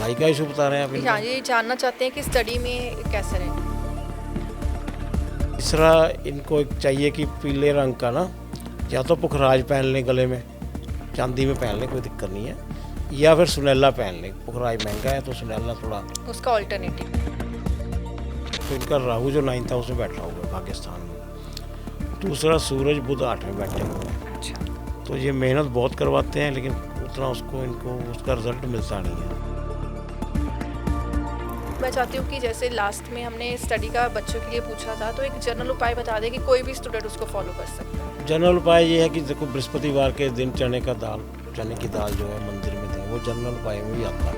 पढ़ाई का इशू बता रहे हैं आप इनको। हाँ, ये जानना चाहते हैं कि स्टडी में कैसे रहें। तीसरा इनको एक चाहिए कि पीले रंग का ना, या तो पुखराज पहन लें गले में, चांदी में पहन लें, कोई दिक्कत नहीं है, या फिर सुनहला पहन लें। पुखराज महंगा है तो सुनहला थोड़ा। उसका ऑल्टरनेटिव। तो इनका राहु जो 9th हाउस में बैठा हुआ है पाकिस्तान में। दूसरा सूरज बुध 8 में बैठे हुए हैं। अच्छा, तो ये मेहनत बहुत करवाते हैं लेकिन उतना इनको उसका रिजल्ट मिलता नहीं है। मैं चाहती हूँ कि जैसे लास्ट में हमने स्टडी का बच्चों के लिए पूछा था, तो एक जनरल उपाय बता दें कि कोई भी स्टूडेंट उसको फॉलो कर सकता है। जनरल उपाय ये है कि देखो, बृहस्पतिवार के दिन चने की दाल जो है मंदिर में दें, वो जनरल उपाय में भी आता है।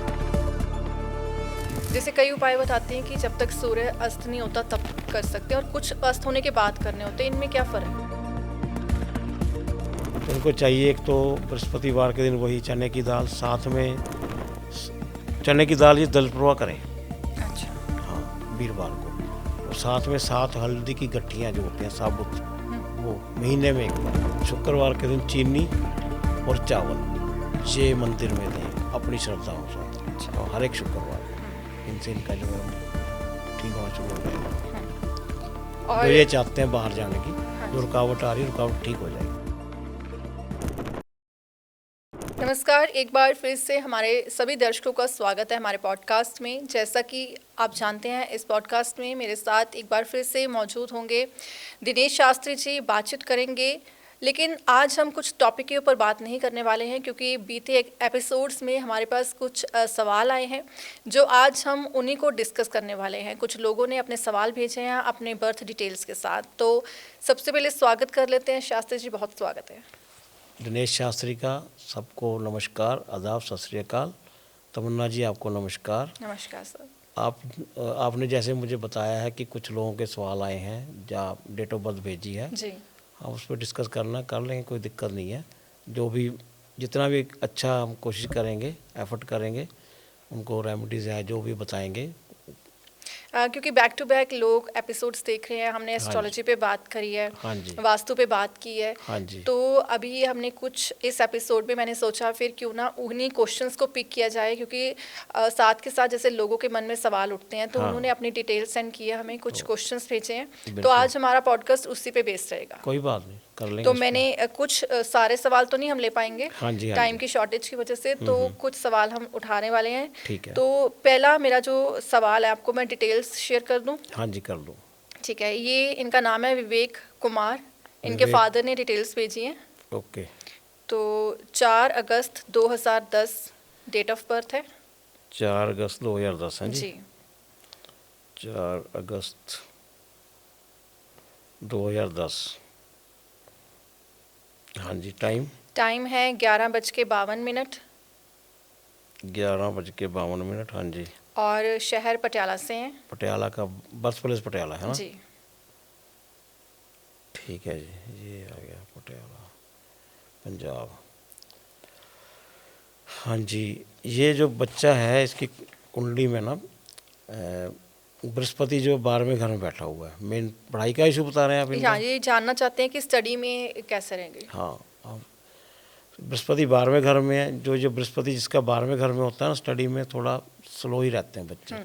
जैसे कई उपाय बताते हैं कि जब तक सूर्य अस्त नहीं होता तब कर सकते हैं, और कुछ अस्त होने के बाद करने होते हैं, इनमें क्या फ़र्क है? तो उनको चाहिए एक तो बृहस्पतिवार के दिन वही चने की दाल, साथ में चने की दाल ये दल प्रवाह करें। अच्छा। हाँ, वीरवार को। और साथ में 7 हल्दी की गट्ठियाँ जो होती हैं साबुत, वो महीने में एक बार। शुक्रवार के दिन चीनी और चावल ये मंदिर में दें अपनी श्रद्धा अनुसार। अच्छा। और हर एक शुक्रवार इनसे इनका जो है ठीक होना शुरू हो जाएगा। और जो ये चाहते हैं बाहर जाने की, हाँ जो जी। रुकावट आ रही है, रुकावट ठीक हो जाएगी। नमस्कार, एक बार फिर से हमारे सभी दर्शकों का स्वागत है हमारे पॉडकास्ट में। जैसा कि आप जानते हैं, इस पॉडकास्ट में मेरे साथ एक बार फिर से मौजूद होंगे दिनेश शास्त्री जी। बातचीत करेंगे, लेकिन आज हम कुछ टॉपिक के ऊपर बात नहीं करने वाले हैं, क्योंकि बीते एपिसोड्स में हमारे पास कुछ सवाल आए हैं जो आज हम उन्हीं को डिस्कस करने वाले हैं। कुछ लोगों ने अपने सवाल भेजे हैं अपने बर्थ डिटेल्स के साथ। तो सबसे पहले स्वागत कर लेते हैं। शास्त्री जी, बहुत स्वागत है। दिनेश शास्त्री का सबको नमस्कार, आदाब, सत श्री अकाल। तमन्ना जी आपको नमस्कार। नमस्कार सर। आपने जैसे मुझे बताया है कि कुछ लोगों के सवाल आए हैं, जहाँ डेट ऑफ बर्थ भेजी है, जी। हम उस पर डिस्कस कर लेंगे, कोई दिक्कत नहीं है। जो भी जितना भी अच्छा हम कोशिश करेंगे, एफर्ट करेंगे, उनको रेमेडीज़ है जो भी बताएंगे। क्योंकि बैक टू बैक लोग एपिसोड्स देख रहे हैं। हमने हाँ एस्ट्रोलॉजी पे बात करी है, हाँ जी, वास्तु पे बात की है। हाँ जी, तो अभी हमने कुछ इस एपिसोड में मैंने सोचा फिर क्यों ना उन्हीं क्वेश्चंस को पिक किया जाए, क्योंकि साथ के साथ जैसे लोगों के मन में सवाल उठते हैं, तो हाँ। उन्होंने अपनी डिटेल्स सेंड की है हमें, कुछ तो क्वेश्चंस भेजे हैं। तो बिल्कुल। आज हमारा पॉडकास्ट उसी पे बेस्ड रहेगा। कोई बात नहीं, कर लेंगे तो उस पे। मैंने कुछ सारे सवाल तो नहीं हम ले पाएंगे हाँ जी, हाँ टाइम जी, की शॉर्टेज की वजह से, तो कुछ सवाल हम उठाने वाले हैं। ठीक है। तो पहला मेरा जो सवाल है, आपको मैं डिटेल्स शेयर कर दूं? हाँ जी, कर लो। ठीक है। ये इनका नाम है विवेक कुमार। इनके विवेक। फादर ने डिटेल्स भेजी हैं। ओके। तो 4 अगस्त 2010 डेट ऑफ बर्थ है 4 अगस्त 2010 है जी। जी। 4 अगस्त 2010। हाँ जी, टाइम है 11:52। 11:52। हाँ जी। और शहर पटियाला से हैं। पटियाला का बर्थ प्लेस पटियाला है ना? जी। ठीक है जी, ये आ गया पटियाला, पंजाब। हाँ जी, ये जो बच्चा है इसकी कुंडली में ना बृहस्पति जो 12वें घर में बैठा हुआ है। मेन पढ़ाई का इशू बता रहे हैं आप इनका। हाँ, ये जानना चाहते हैं कि स्टडी में कैसे रहेंगे। हाँ, बृहस्पति 12वें घर में है। जो बृहस्पति जिसका 12वें घर में होता है ना, स्टडी में थोड़ा स्लो ही रहते हैं बच्चे।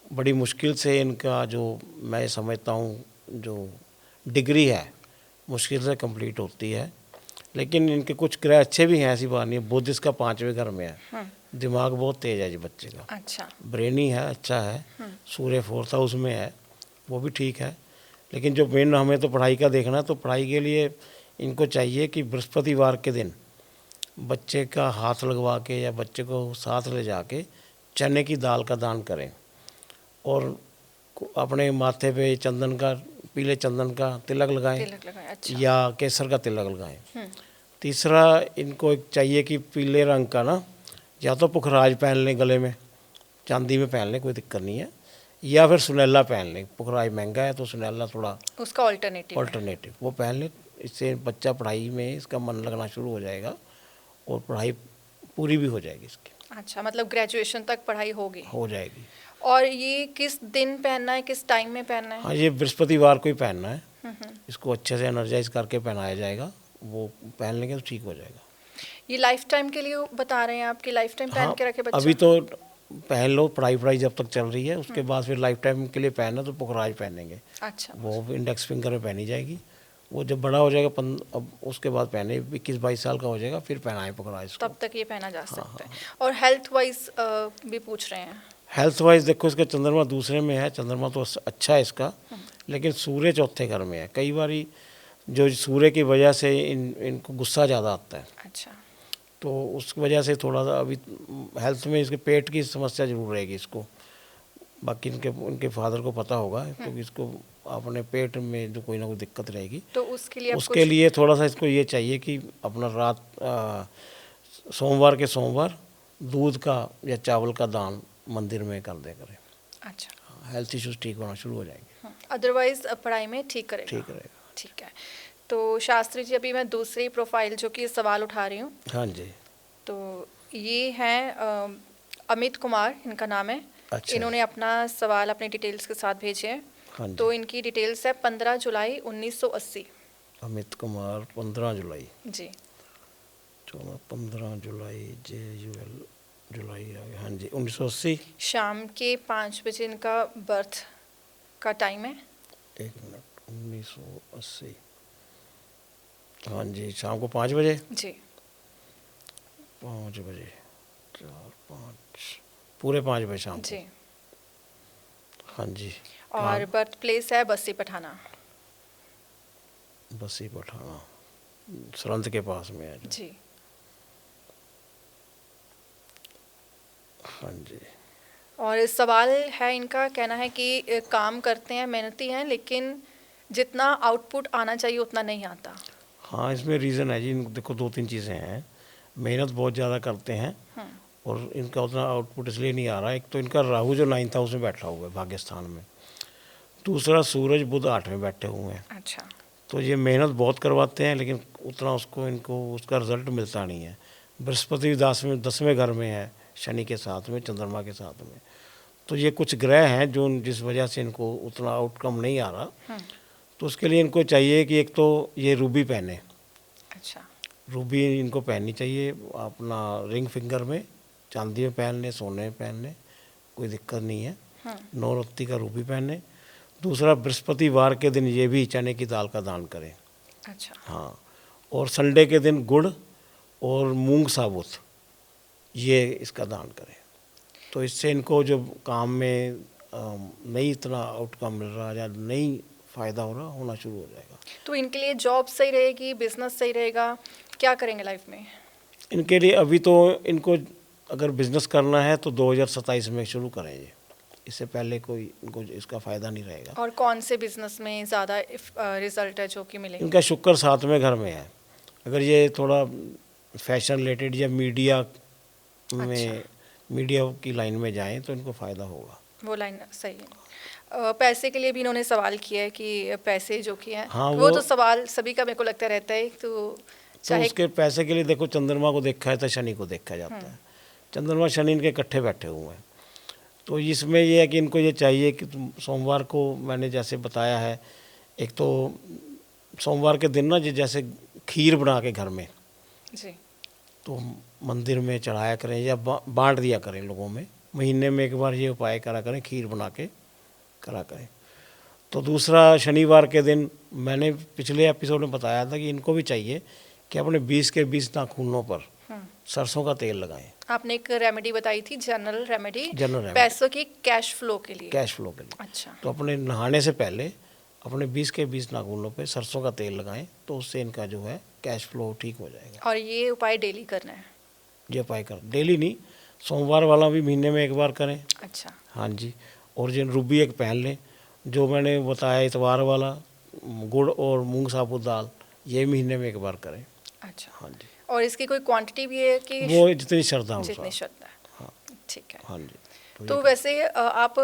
बड़ी मुश्किल से इनका जो मैं समझता हूँ जो डिग्री है मुश्किल से कंप्लीट होती है। लेकिन इनके कुछ ग्रह अच्छे भी हैं, ऐसी बात नहीं है। बुध इसका 5वें घर में है। दिमाग बहुत तेज है जी बच्चे का। अच्छा। ब्रेनी है, अच्छा है। सूर्य 4th हाउस में है, वो भी ठीक है। लेकिन जो मेन हमें तो पढ़ाई का देखना है, तो पढ़ाई के लिए इनको चाहिए कि बृहस्पतिवार के दिन बच्चे का हाथ लगवा के या बच्चे को साथ ले जाके चने की दाल का दान करें, और अपने माथे पे चंदन का, पीले चंदन का तिलक लगाएं, अच्छा। या केसर का तिलक लगाएं। तीसरा इनको एक चाहिए कि पीले रंग का ना, या तो पुखराज पहन लें गले में, चांदी में पहन लें, कोई दिक्कत नहीं है, या फिर सुनहला पहन लें। पुखराज महंगा है तो सुनहला थोड़ा उसका ऑल्टरनेटिव वो पहन लें। इससे बच्चा पढ़ाई में इसका मन लगना शुरू हो जाएगा और पढ़ाई पूरी भी हो जाएगी इसकी। अच्छा, मतलब ग्रेजुएशन तक पढ़ाई हो जाएगी। और ये किस दिन पहनना है, किस टाइम में पहनना है? हाँ, ये बृहस्पतिवार को ही पहनना है। इसको अच्छे से एनर्जाइज करके पहनाया जाएगा, वो पहन लेंगे तो ठीक हो जाएगा। ये लाइफ टाइम के लिए बता रहे हैं आपकी? लाइफ टाइम पहन हाँ, के रखे बच्चा? अभी तो पहन लो, पढ़ाई जब तक चल रही है, उसके बाद फिर लाइफ टाइम के लिए पहनना तो पुखराज पहनेंगे। अच्छा। वो इंडेक्स फिंगर में पहनी जाएगी। वो जब बड़ा हो जाएगा अब उसके बाद पहने, 21-22 साल का हो जाएगा फिर पहनाएं पुखराज को। तब तक ये पहना जा सकता है। और हेल्थ वाइज भी पूछ रहे हैं। हेल्थ वाइज देखो, इसका चंद्रमा दूसरे में है, चंद्रमा तो अच्छा है इसका, लेकिन सूर्य चौथे घर में है। कई बार जो सूर्य की वजह से इनको गुस्सा ज़्यादा आता है, अच्छा। तो उस वजह से थोड़ा सा अभी हेल्थ में इसके पेट की समस्या जरूर रहेगी इसको। बाकी उनके फादर को पता होगा, क्योंकि इसको अपने पेट में जो कोई ना कोई दिक्कत रहेगी, तो उसके लिए थोड़ा सा इसको ये चाहिए कि अपना सोमवार के सोमवार दूध का या चावल का दान मंदिर में कर दे करें। अच्छा। हेल्थ इश्यूज ठीक होना शुरू हो जाएंगे। अदरवाइज पढ़ाई में ठीक रहेगा। ठीक है। तो शास्त्री जी, अभी मैं दूसरी प्रोफाइल जो कि सवाल उठा रही हूँ। हाँ जी। तो ये हैं अमित कुमार, इनका नाम है। अच्छा। इन्होंने अपना सवाल अपने डिटेल्स के साथ भेजे हैं। हाँ जी। तो इनकी डिटेल्स है 15 जुलाई 1980। अमित कुमार 15 जुलाई जी। 15 जुलाई जुलाई आ गया। हाँ जी, 1980 शाम के 5 बजे इनका बर्थ का टाइम है। 1 मिनट, 1980। हाँ जी, शाम को 5 बजे। जी। 5 बजे, 4 5 पूरे 5 बजे शाम को। जी। हाँ जी। और बर्थ प्लेस है बस्सी पठाना। बस्सी पठाना सरंद के पास में है। जी। हाँ जी। और सवाल है इनका, कहना है कि काम करते हैं, मेहनती हैं, लेकिन जितना आउटपुट आना चाहिए उतना नहीं आता। हाँ, इसमें रीज़न है जी। देखो 2-3 चीज़ें हैं। मेहनत बहुत ज़्यादा करते हैं और इनका उतना आउटपुट इसलिए नहीं आ रहा है। एक तो इनका राहु जो 9th हाउस में बैठा हुआ है भाग्य स्थान में, दूसरा सूरज बुध 8 में बैठे हुए हैं। अच्छा। तो ये मेहनत बहुत करवाते हैं, लेकिन उतना इनको उसका रिजल्ट मिलता नहीं है। बृहस्पति 10वें घर में है, शनि के साथ में, चंद्रमा के साथ में। तो ये कुछ ग्रह हैं जो जिस वजह से इनको उतना आउटकम नहीं आ रहा। तो उसके लिए इनको चाहिए कि एक तो ये रूबी पहने। अच्छा। रूबी इनको पहननी चाहिए अपना रिंग फिंगर में, चांदी में पहन ले, सोने में पहन ले, कोई दिक्कत नहीं है। नौरत्ती का रूबी पहने। दूसरा, बृहस्पतिवार के दिन ये भी चने की दाल का दान करें। अच्छा। हाँ, और संडे के दिन गुड़ और मूंग साबुत ये इसका दान करें। तो इससे इनको जो काम में नहीं इतना आउटकम मिल रहा या नहीं फ़ायदा हो रहा, होना शुरू हो जाएगा। तो इनके लिए जॉब सही रहेगी, बिजनेस सही रहेगा, क्या करेंगे लाइफ में? इनके लिए अभी तो इनको अगर बिज़नेस करना है तो 2027 में शुरू करें ये। इससे पहले कोई इनको इसका फ़ायदा नहीं रहेगा। और कौन से बिजनेस में ज़्यादा रिजल्ट है जो कि मिलेंगे? इनका शुक्र 7वें घर में है। अगर ये थोड़ा फैशन रिलेटेड या मीडिया में मीडिया की लाइन में जाएं तो इनको फ़ायदा होगा। वो लाइन सही है। पैसे के लिए भी इन्होंने सवाल किया है कि पैसे जो कि है, हाँ, वो तो सवाल सभी का मेरे को लगता रहता है। तो चाहे उसके पैसे के लिए देखो, चंद्रमा को देखा है तो शनि को देखा जाता है। चंद्रमा शनि इनके इकट्ठे बैठे हुए हैं। तो इसमें ये है कि इनको ये चाहिए कि सोमवार को मैंने जैसे बताया है, एक तो सोमवार के दिन ना जैसे खीर बना के घर में जी, तो मंदिर में चढ़ाया करें या बांट दिया करें लोगों में। महीने में एक बार ये उपाय करा करें, खीर बना के करा करें। तो दूसरा, शनिवार के दिन मैंने पिछले एपिसोड में बताया था कि इनको भी चाहिए कि अपने 20 के 20 नाखूनों पर सरसों का तेल लगाएं। आपने एक रेमेडी बताई थी, जनरल रेमेडी, जनरल पैसों की कैश फ्लो के लिए। अच्छा। तो अपने नहाने से पहले अपने 20 के 20 नाखूनों पे सरसों का तेल लगाएं, तो उससे इनका जो है कैश फ्लो ठीक हो जाएगा। और ये उपाय डेली करना है? ये उपाय कर डेली नहीं, सोमवार वाला भी महीने में एक बार करें। अच्छा। हाँ जी। और जो रूबी एक पहन लें, जो मैंने बताया इतवार वाला, गुड़ और मूंग साबुत दाल, ये महीने में एक बार करें। अच्छा। हाँ जी। और इसकी कोई क्वांटिटी भी है कि वो जितनी श्रद्धा हो, जितनी श्रद्धा है? हाँ ठीक है। हाँ जी। तो वैसे आप,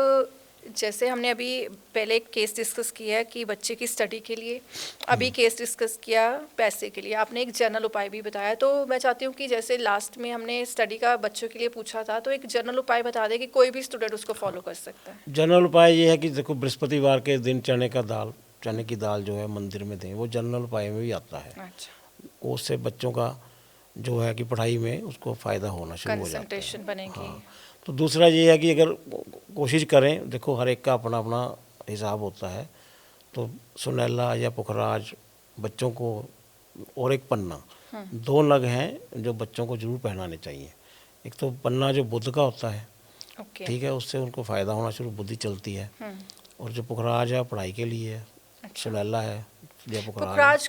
जैसे हमने अभी पहले एक केस डिस्कस किया है कि बच्चे की स्टडी के लिए, अभी केस डिस्कस किया पैसे के लिए, आपने एक जनरल उपाय भी बताया। तो मैं चाहती हूँ कि जैसे लास्ट में हमने स्टडी का बच्चों के लिए पूछा था, तो एक जनरल उपाय बता दें कि कोई भी स्टूडेंट उसको फॉलो कर सकता है। जनरल उपाय ये है कि देखो, बृहस्पतिवार के दिन चने की दाल जो है मंदिर में दें। वो जनरल उपाय में भी आता है। अच्छा। उससे बच्चों का जो है कि पढ़ाई में उसको फ़ायदा होना शुरू हो जाता है। कंसंट्रेशन बनेगी। हाँ। तो दूसरा ये है कि अगर कोशिश करें, देखो हर एक का अपना अपना हिसाब होता है, तो सुनैला या पुखराज बच्चों को, और एक पन्ना, दो नग हैं जो बच्चों को जरूर पहनाने चाहिए। एक तो पन्ना जो बुद्ध का होता है, ओके। ठीक है, उससे उनको फ़ायदा होना शुरू, बुद्धि चलती है। और जो पुखराज है पढ़ाई के लिए है। अच्छा। सुनैला है या पुखराज पुखराज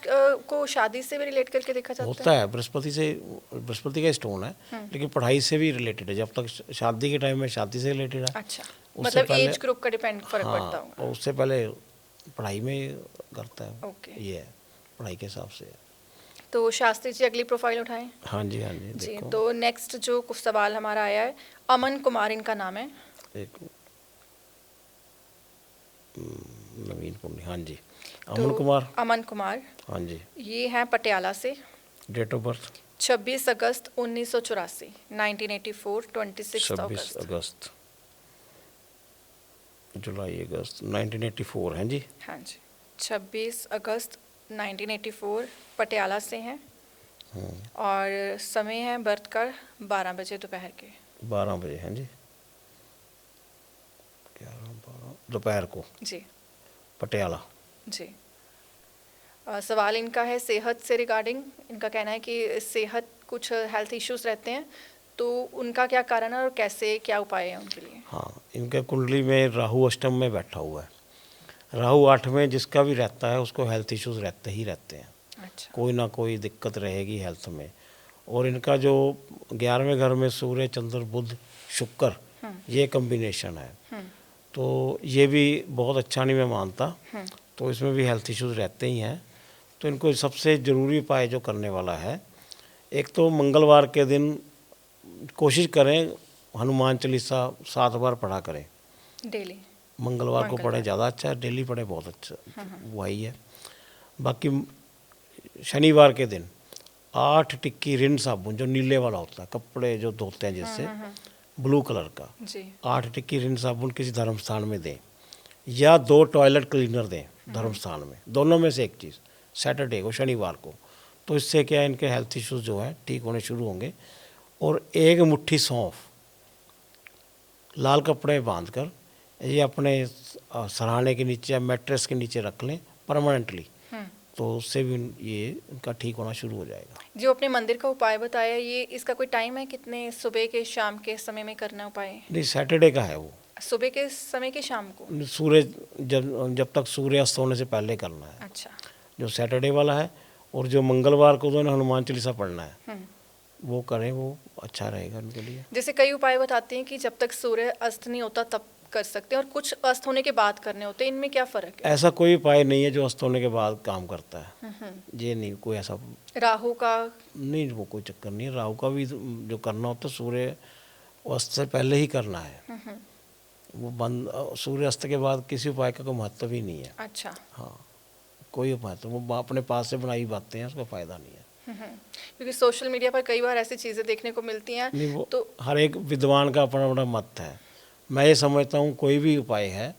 को शादी से भी रिलेट करके देखा जाता होता है, बृहस्पति से, बृहस्पति का स्टोन है, लेकिन पढ़ाई से भी रिलेटेड है। जब तक शादी के टाइम में शादी से रिलेटेड है। अच्छा, उससे मतलब पहले- एज ग्रुप का डिपेंड फर्क पड़ता हाँ, होगा। और उससे पहले पढ़ाई में करता है। ओके। ये है, पढ़ाई के हिसाब से है। तो शास्त्री जी अगली प्रोफाइल उठाएं। हाँ जी, हाँ जी, जी, देखो तो नेक्स्ट जो कुछ सवाल हमारा आया है, अमन कुमार इनका नाम है। एक नवीन पुण्य, हाँ जी, तो अमन कुमार, अमन कुमार, हाँ जी। ये हैं पटियाला से। डेट ऑफ बर्थ 26 अगस्त 1984, 1984, 26 26 अगस्त। अगस्त, जुलाई अगस्त 1984, हैं जी। हाँ जी, 26 अगस्त 1984 पटियाला से हैं। और समय है बर्थ का 12 बजे दोपहर के। 12 बजे, हैं जी, 11-12 दोपहर को, जी पटियाला। जी। सवाल इनका है सेहत से रिगार्डिंग। इनका कहना है कि सेहत, कुछ हेल्थ इश्यूज रहते हैं, तो उनका क्या कारण है और कैसे, क्या उपाय है उनके लिए? हाँ, इनके कुंडली में राहु अष्टम में बैठा हुआ है। राहु 8 में जिसका भी रहता है उसको हेल्थ इश्यूज रहते ही रहते हैं। अच्छा। कोई ना कोई दिक्कत रहेगी हेल्थ में। और इनका जो 11वें घर में सूर्य, चंद्र, बुध, शुक्र, ये कम्बिनेशन है, तो ये भी बहुत अच्छा नहीं मैं मानता। तो इसमें भी हेल्थ इश्यूज रहते ही हैं। तो इनको सबसे ज़रूरी उपाय जो करने वाला है, एक तो मंगलवार के दिन कोशिश करें हनुमान चालीसा 7 बार पढ़ा करें। डेली मंगलवार को पढ़े ज़्यादा अच्छा है, डेली पढ़े बहुत अच्छा, वही है। बाकी शनिवार के दिन 8 टिक्की रिन साबुन, जो नीले वाला होता है, कपड़े जो धोते हैं जिससे, ब्लू कलर का, जी। 8 टिक्की रिन साबुन किसी धर्म स्थान में दें, या 2 टॉयलेट क्लीनर दें धर्म स्थान में, दोनों में से एक चीज़, सैटरडे को, शनिवार को। तो इससे क्या है, इनके हेल्थ इश्यूज जो है ठीक होने शुरू होंगे। और एक मुट्ठी सौंफ लाल कपड़े बांध कर ये अपने सराहने के नीचे या मैट्रेस के नीचे रख लें परमानेंटली, तो उससे भी ये इनका ठीक होना शुरू हो जाएगा। जो अपने मंदिर का उपाय बताया, ये इसका कोई टाइम है, कितने सुबह के शाम के समय में करना उपाय? नहीं, सैटरडे का है वो, सुबह के समय के शाम को? सूर्य जब तक सूर्य अस्त होने से पहले करना है, अच्छा। जो सैटरडे वाला है। और जो मंगलवार को जो हनुमान चालीसा पढ़ना है, वो करें, वो अच्छा रहेगा उनके लिए। जैसे कई उपाय बताते हैं कि जब तक सूर्य अस्त नहीं होता तब कर सकते हैं, और कुछ अस्त होने के बाद करने होते हैं, इनमें क्या फ़र्क है? ऐसा कोई उपाय नहीं है जो अस्त होने के बाद काम करता है। ये नहीं, कोई ऐसा राहु का? नहीं, वो कोई चक्कर नहीं है। राहु का भी जो करना होता है सूर्य अस्त से पहले ही करना है। वो बंद, सूर्य अस्त के बाद किसी उपाय का कोई महत्व ही नहीं है। अच्छा। हाँ, कोई उपाय, तो वो अपने पास से बनाई बातें हैं, उसका फ़ायदा नहीं है। क्योंकि सोशल मीडिया पर कई बार ऐसी चीज़ें देखने को मिलती हैं। नहीं, वो तो हर एक विद्वान का अपना अपना मत है। मैं ये समझता हूँ कोई भी उपाय है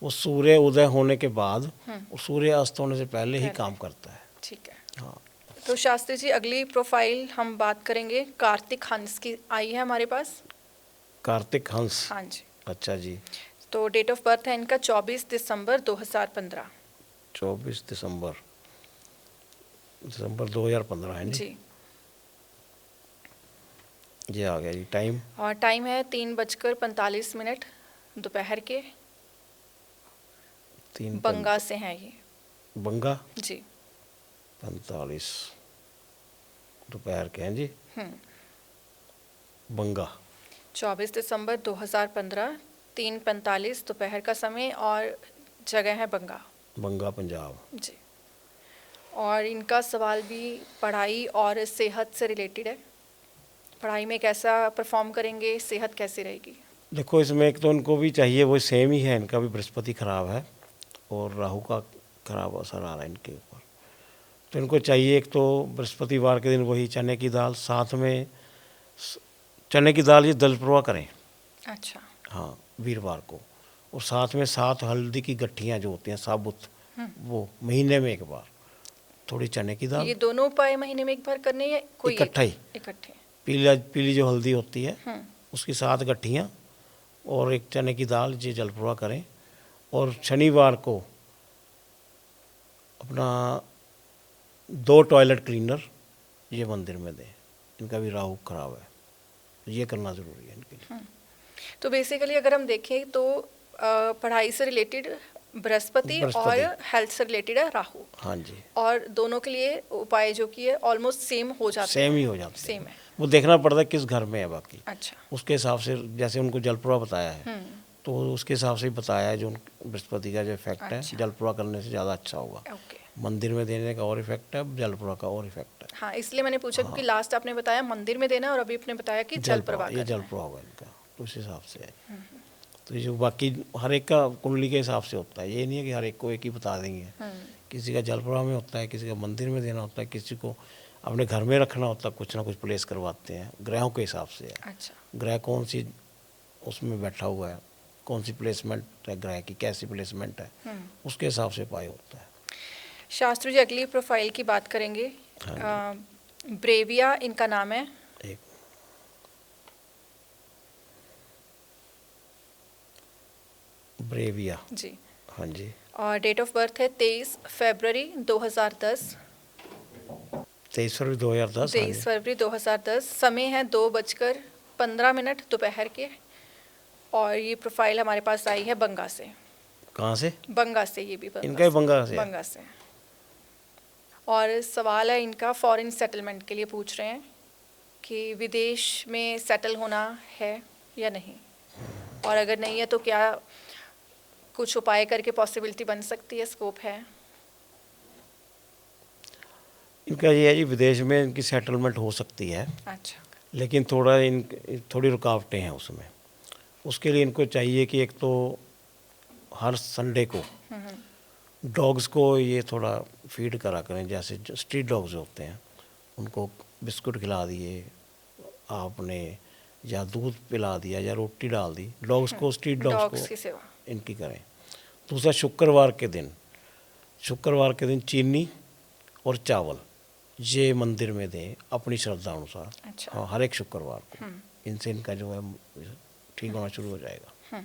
वो सूर्य उदय होने के बाद और सूर्य अस्त होने से पहले ही काम करता है। ठीक है। हाँ, तो शास्त्री जी अगली प्रोफाइल हम बात करेंगे कार्तिक हंस की, आई है हमारे पास। कार्तिक हंस, हाँ जी। अच्छा जी। तो डेट ऑफ बर्थ है इनका 24 दिसंबर 2015। 24 दिसंबर 2015 है जी। ये आ गया जी। टाइम? और टाइम है 3:45 दोपहर के। 3 बंगा से हैं ये। बंगा जी। 45 दोपहर के हैं जी। बंगा 24 दिसंबर 2015, 3:45 दोपहर का समय, और जगह है बंगा। बंगा पंजाब। जी। और इनका सवाल भी पढ़ाई और सेहत से रिलेटेड है। पढ़ाई में कैसा परफॉर्म करेंगे, सेहत कैसी रहेगी? देखो, इसमें एक तो इनको भी चाहिए, वो सेम ही है, इनका भी बृहस्पति खराब है और राहु का खराब असर आ रहा है इनके ऊपर। तो इनको चाहिए एक तो बृहस्पतिवार के दिन वही चने की दाल, साथ में चने की दाल ये दल प्रवा करें। अच्छा। हाँ, वीरवार को। और साथ में 7 हल्दी की गट्ठियाँ जो होती हैं साबुत, वो महीने में एक बार, थोड़ी चने की दाल। ये दोनों उपाय महीने में एक बार करने या कोई इकट्ठा ही? इकट्ठे। पीली जो हल्दी होती है उसकी 7 गट्ठियाँ और एक चने की दाल ये जल प्रवाह करें। और शनिवार को अपना 2 टॉयलेट क्लीनर ये मंदिर में दें। इनका भी राहु खराब है, ये करना ज़रूरी है इनके लिए। तो बेसिकली अगर हम देखें तो पढ़ाई से रिलेटेड बृहस्पति और बृहस्पति। हेल्थ से रिलेटेड है राहु, हाँ जी, और दोनों के लिए उपाय जो कि है ऑलमोस्ट सेम हो जाते हैं। सेम ही हो जाते हैं। सेम है। वो देखना पड़ता है किस घर में है बाकी। अच्छा। उसके हिसाब से जैसे उनको जल प्रवाह बताया है तो उसके हिसाब से ही बताया है जो बृहस्पति का जो इफेक्ट है अच्छा। जल प्रवाह करने से ज़्यादा अच्छा होगा। ओके। मंदिर में देने का और इफेक्ट है, जल प्रवाह का और इफेक्ट है। हाँ, इसलिए मैंने पूछा क्योंकि लास्ट आपने बताया मंदिर में देना और अभी आपने बताया कि जल प्रवाह ये जल करना है। प्रवाह होगा इनका, तो उस हिसाब से है। तो ये जो बाकी हर एक का कुंडली के हिसाब से होता है, ये नहीं है कि हर एक को एक ही बता देंगे। किसी का जल प्रवाह में होता है, किसी का मंदिर में देना होता है, किसी को अपने घर में रखना होता है, कुछ ना कुछ प्लेस करवाते हैं, ग्रहों के हिसाब से है। अच्छा। ग्रह कौन सी उसमें बैठा हुआ है, कौन सी प्लेसमेंट है ग्रह की, कैसी प्लेसमेंट है, उसके हिसाब से उपाय होता है। शास्त्री जी अगली प्रोफाइल की बात करेंगे। ब्रेविया इनका नाम है। एक ब्रेविया जी। हाँ जी, और डेट ऑफ बर्थ है 23 फरवरी 2010। 23 फरवरी 2010। 23 फरवरी 2010। समय है 2:15 दोपहर के। और ये प्रोफाइल हमारे पास आई है बंगा से। कहाँ से? बंगा से, ये भी इनका भी बंगा से है? बंगा से। और सवाल है इनका फॉरेन सेटलमेंट के लिए पूछ रहे हैं कि विदेश में सेटल होना है या नहीं, और अगर नहीं है तो क्या कुछ उपाय करके पॉसिबिलिटी बन सकती है, स्कोप है? इनका ये है जी, विदेश में इनकी सेटलमेंट हो सकती है, अच्छा। लेकिन थोड़ी रुकावटें हैं उसमें। उसके लिए इनको चाहिए कि एक तो हर संडे को डॉग्स को ये थोड़ा फीड करा करें, जैसे जो स्ट्रीट डॉग्स होते हैं उनको बिस्कुट खिला दिए आपने, या दूध पिला दिया या रोटी डाल दी। डॉग्स को, स्ट्रीट डॉग्स की को सेवा इनकी करें। दूसरा, शुक्रवार के दिन चीनी और चावल ये मंदिर में दें अपनी श्रद्धा अनुसार। अच्छा। हाँ, हर एक शुक्रवार को। इनसे इनका जो है ठीक होना शुरू हो जाएगा।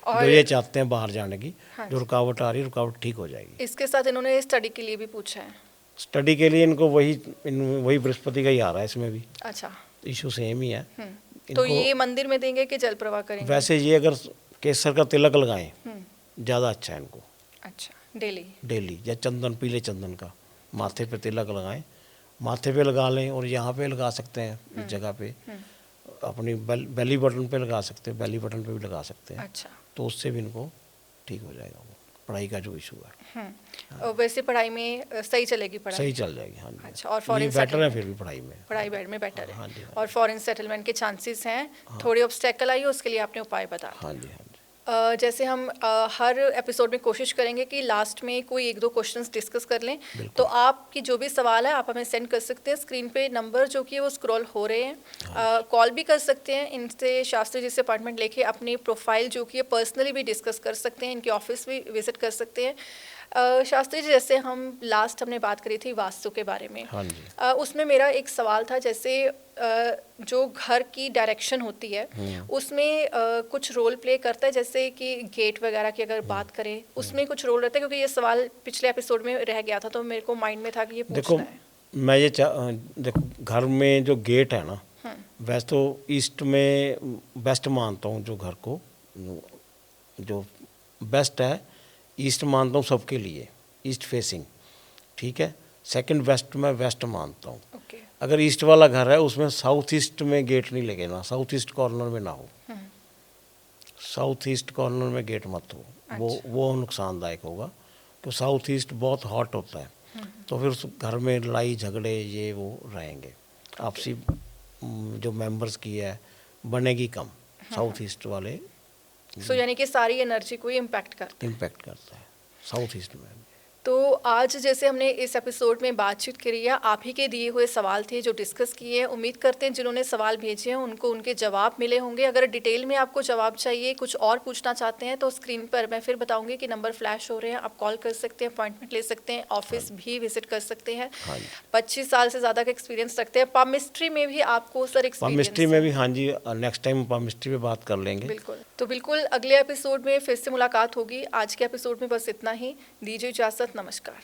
और जो ये चाहते हैं बाहर जाने की, हाँ जो रुकावट आ रही है, रुकावट ठीक हो जाएगी। इसके साथ इन्होंने स्टडी के लिए भी पूछा है। स्टडी के लिए इनको वही बृहस्पति का ही आ रहा है इसमें भी। अच्छा। इशू सेम ही है। तो ये मंदिर में देंगे कि जल प्रवाह करेंगे? वैसे ये अगर केसर का तिलक लगाएं ज़्यादा अच्छा है इनको। अच्छा, डेली या चंदन, पीले चंदन का माथे पे तिलक लगाएं, माथे पे लगा लें और यहाँ पे लगा सकते हैं, इस जगह पे अपनी बेली बटन पे लगा सकते हैं, बेली बटन पे भी लगा सकते हैं। अच्छा। तो उससे भी इनको ठीक हो जाएगा वो पढ़ाई का जो इशू है। और वैसे पढ़ाई में सही चलेगी पढ़ाई? सही चल जाएगी। हाँ जी। अच्छा। और फॉरेन बेटर है फिर भी पढ़ाई में बेटर है। हाँ जी। और फॉरेन सेटलमेंट के चांसेस हैं। थोड़ी ऑब्स्टेकल आई, उसके लिए आपने उपाय बताया। हाँ जी। जैसे हम हर एपिसोड में कोशिश करेंगे कि लास्ट में कोई 1-2 क्वेश्चंस डिस्कस कर लें। तो आपकी जो भी सवाल है आप हमें सेंड कर सकते हैं। स्क्रीन पे नंबर जो कि वो स्क्रॉल हो रहे हैं, कॉल भी कर सकते हैं। इनसे शास्त्री जी से अपॉइंटमेंट लेके अपनी प्रोफाइल जो कि है पर्सनली भी डिस्कस कर सकते हैं, इनके ऑफिस भी विजिट कर सकते हैं। शास्त्री जी, जैसे हमने बात करी थी वास्तु के बारे में। हाँ जी। उसमें मेरा एक सवाल था, जैसे जो घर की डायरेक्शन होती है उसमें कुछ रोल प्ले करता है, जैसे कि गेट वगैरह की अगर बात करें उसमें कुछ रोल रहता है, क्योंकि ये सवाल पिछले एपिसोड में रह गया था तो मेरे को माइंड में था कि ये पूछना है। मैं ये देखो, घर में जो गेट है ना, वैसे तो ईस्ट में बेस्ट मानता हूँ, जो घर को जो बेस्ट है ईस्ट मानता हूँ सबके लिए, ईस्ट फेसिंग, ठीक है। सेकंड वेस्ट में वेस्ट मानता हूँ। अगर ईस्ट वाला घर है उसमें साउथ ईस्ट में गेट नहीं लगेगा, साउथ ईस्ट कॉर्नर में ना हो, साउथ ईस्ट कॉर्नर में गेट मत हो। अच्छा। वो नुकसानदायक होगा, तो साउथ ईस्ट बहुत हॉट होता है, तो फिर उस घर में लड़ाई झगड़े ये वो रहेंगे, आपसी जो मेंबर्स की है बनेगी कम साउथ ईस्ट वाले। यानी कि सारी एनर्जी को इम्पैक्ट करता है साउथ ईस्ट में। तो आज जैसे हमने इस एपिसोड में बातचीत करी है, आप ही के दिए हुए सवाल थे जो डिस्कस किए हैं। उम्मीद करते हैं जिन्होंने सवाल भेजे हैं उनको उनके जवाब मिले होंगे। अगर डिटेल में आपको जवाब चाहिए, कुछ और पूछना चाहते हैं, तो स्क्रीन पर मैं फिर बताऊंगी कि नंबर फ्लैश हो रहे हैं, आप कॉल कर सकते हैं, अपॉइंटमेंट ले सकते हैं, ऑफिस भी विजिट कर सकते हैं। 25 साल से ज़्यादा का एक्सपीरियंस रखते हैं। पामिस्ट्री में भी आपको सर एक्सपीरियंस? पामिस्ट्री में भी, हाँ जी, नेक्स्ट टाइम पामिस्ट्री पे बात कर लेंगे। बिल्कुल। तो बिल्कुल अगले एपिसोड में फिर से मुलाकात होगी। आज के एपिसोड में बस इतना ही। दीजिए इजाज़त, नमस्कार।